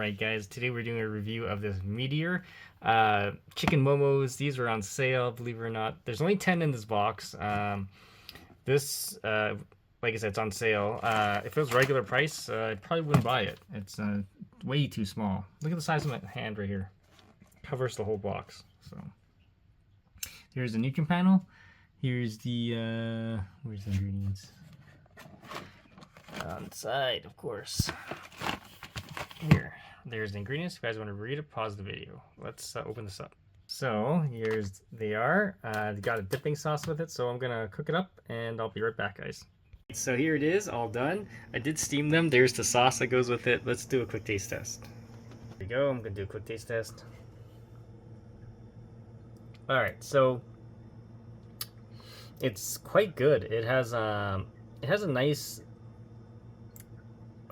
Alright guys, today we're doing a review of this MEATeor chicken momos. These are on sale, believe it or not. There's only 10 in this box. This, like I said, it's on sale. If it was regular price, I probably wouldn't buy it. It's way too small. Look at the size of my hand right here. Covers the whole box. So here's the nutrient panel. Here's the, where's the ingredients? On the side, of course. Here, there's the ingredients. If you guys want to read it, pause the video. Let's open this up. So here's they are. They got a dipping sauce with it, so I'm gonna cook it up and I'll be right back, guys. So here it is, all done. I did steam them. There's the sauce that goes with it. Let's do a quick taste test. Here we go. I'm gonna do a quick taste test. All right, so it's quite good. It has a nice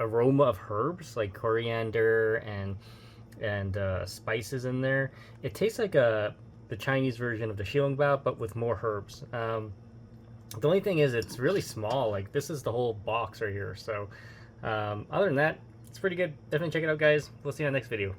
aroma of herbs like coriander and spices in there. It tastes like the Chinese version of the xiaolongbao, but with more herbs. The only thing is it's really small. Like, this is the whole box right here. So other than that, it's pretty good. Definitely check it out, guys. We'll see you in the next video.